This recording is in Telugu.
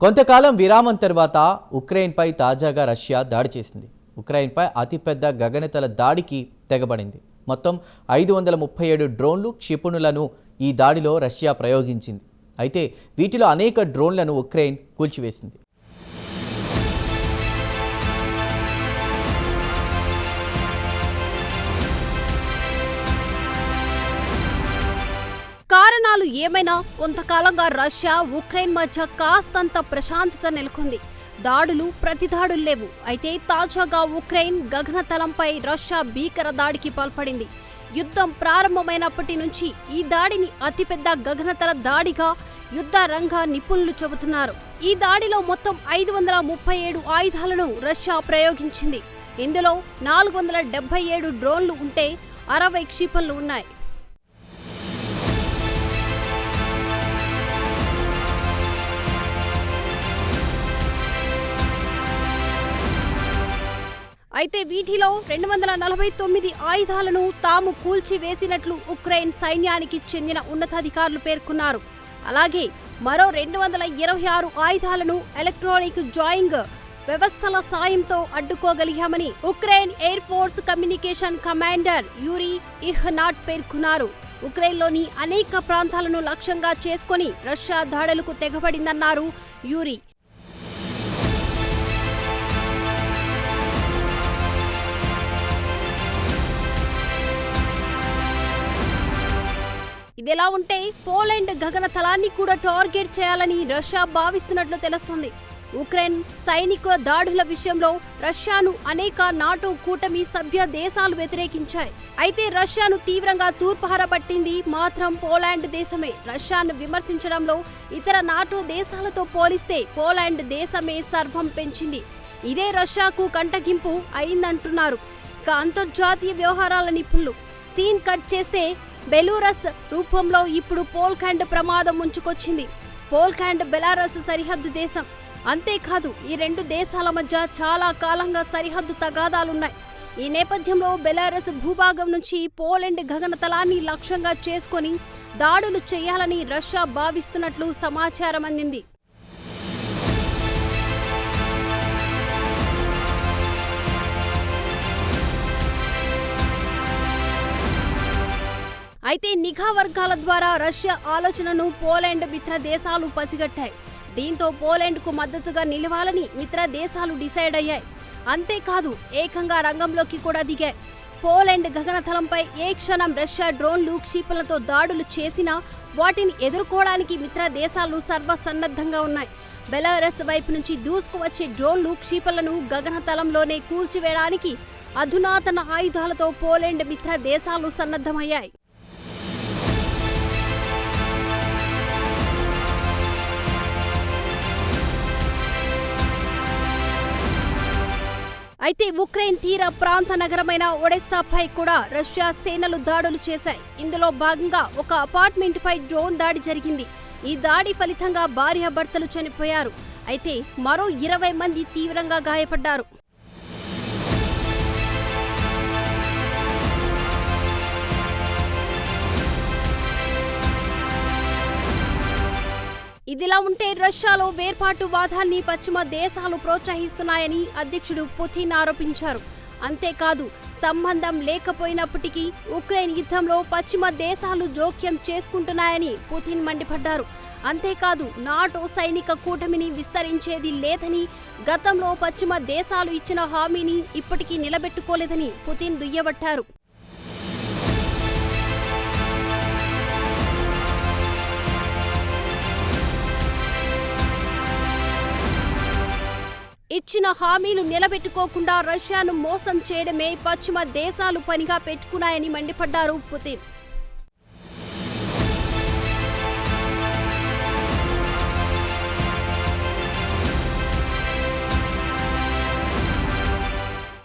కొంతకాలం విరామం తర్వాత ఉక్రెయిన్పై తాజాగా రష్యా దాడి చేసింది. ఉక్రెయిన్పై అతిపెద్ద గగనతల దాడికి తెగబడింది. మొత్తం 537 డ్రోన్లు, క్షిపణులను ఈ దాడిలో రష్యా ప్రయోగించింది. అయితే వీటిలో అనేక డ్రోన్లను ఉక్రెయిన్ కూల్చివేసింది. కారణాలు ఏమైనా కొంతకాలంగా రష్యా, ఉక్రెయిన్ మధ్య కాస్తంత ప్రశాంతత నెలకొంది. దాడులు, ప్రతిదాడులు లేవు. అయితే తాజాగా ఉక్రెయిన్ గగనతలంపై రష్యా భీకర దాడికి పాల్పడింది. యుద్ధం ప్రారంభమైనప్పటి నుంచి ఈ దాడిని అతిపెద్ద గగనతల దాడిగా యుద్ధ రంగ నిపుణులు చెబుతున్నారు. ఈ దాడిలో మొత్తం 537 ఆయుధాలను రష్యా ప్రయోగించింది. ఇందులో 477 డ్రోన్లు ఉంటే 60 క్షిపణులు ఉన్నాయి. అయితే వీటిలో 249 ఆయుధాలను తాము కూల్చివేసినట్లు ఉక్రెయిన్ సైన్యానికి చెందిన ఉన్నతాధికారులు పేర్కొన్నారు. అలాగే మరో 226 ఆయుధాలను ఎలక్ట్రానిక్ జాయింగ్ వ్యవస్థల సాయంతో అడ్డుకోగలిగామని Ukraine air force communication commander Yuriy Ihnat పేర్కొన్నారు. ఉక్రెయిన్లోని అనేక ప్రాంతాలను లక్ష్యంగా చేసుకుని రష్యా దాడులకు తెగబడిందన్నారు యూరీ. ఇదిలా ఉంటే పోలాండ్ గగనతలాన్ని కూడా టార్గెట్ చేయాలని రష్యా భావిస్తున్నట్లు తెలుస్తుంది. ఉక్రెయిన్ సైనికుల దాడుల విషయంలో రష్యాను అనేక నాటో కూటమి సభ్య దేశాలు వ్యతిరేకించాయి. అయితే రష్యాను తీవ్రంగా తూర్పారబట్టింది మాత్రం పోలాండ్ దేశమే. రష్యాను విమర్శించడంలో ఇతర నాటో దేశాలతో పోలిస్తే పోలాండ్ దేశమే సర్వం పెంచింది. ఇదే రష్యాకు కంటగింపు అయిందంటున్నారు. ఇక అంతర్జాతీయ వ్యవహారాల నిపుణులు సీన్ కట్ చేస్తే బెలారస్ రూపంలో ఇప్పుడు పోలాండ్ ప్రమాదం ముంచుకొచ్చింది. పోలాండ్ బెలారస్ సరిహద్దు దేశం. అంతేకాదు ఈ రెండు దేశాల మధ్య చాలా కాలంగా సరిహద్దు తగాదాలున్నాయి. ఈ నేపథ్యంలో బెలారస్ భూభాగం నుంచి పోలాండ్ గగనతలాన్ని లక్ష్యంగా చేసుకొని దాడులు చేయాలని రష్యా భావిస్తున్నట్లు సమాచారం అందింది. అయితే నిఘా వర్గాల ద్వారా రష్యా ఆలోచనను పోలాండ్ మిత్ర దేశాలు పసిగట్టాయి. దీంతో పోలాండ్కు మద్దతుగా నిలవాలని మిత్ర దేశాలు డిసైడ్ అయ్యాయి. అంతేకాదు ఏకంగా రంగంలోకి కూడా దిగాయి. పోలాండ్ గగనతలంపై ఏ క్షణం రష్యా డ్రోన్లు, క్షిపణులతో దాడులు చేసినా వాటిని ఎదుర్కోవడానికి మిత్ర దేశాలు సర్వసన్నద్ధంగా ఉన్నాయి. బెలారస్ వైపు నుంచి దూసుకువచ్చే డ్రోన్లు, క్షిపణులను గగనతలంలోనే కూల్చివేయడానికి అధునాతన ఆయుధాలతో పోలాండ్ మిత్ర దేశాలు సన్నద్ధమయ్యాయి. అయితే ఉక్రెయిన్ తీర ప్రాంత నగరమైన ఒడెస్సాపై కూడా రష్యా సేనలు దాడులు చేశాయి. ఇందులో భాగంగా ఒక అపార్ట్మెంట్పై డ్రోన్ దాడి జరిగింది. ఈ దాడి ఫలితంగా భార్యాభర్తలు చనిపోయారు. అయితే మరో 20 మంది తీవ్రంగా గాయపడ్డారు. ఇదిలా ఉంటే రష్యాలో వేర్పాటువాదాన్ని పశ్చిమ దేశాలు ప్రోత్సహిస్తున్నాయని అధ్యక్షుడు పుతిన్ ఆరోపించారు. అంతేకాదు సంబంధం లేకపోయినప్పటికీ ఉక్రెయిన్ యుద్ధంలో పశ్చిమ దేశాలు జోక్యం చేసుకుంటున్నాయని పుతిన్ మండిపడ్డారు. అంతేకాదు నాటో సైనిక కూటమిని విస్తరించేది లేదని, గతంలో పశ్చిమ దేశాలు ఇచ్చిన హామీని ఇప్పటికీ నిలబెట్టుకోలేదని పుతిన్ దుయ్యబట్టారు. ఇచ్చిన హామీలు నిలబెట్టుకోకుండా రష్యాను మోసం చేయడమే పశ్చిమ దేశాలు పనిగా పెట్టుకున్నాయని మండిపడ్డారు పుతిన్.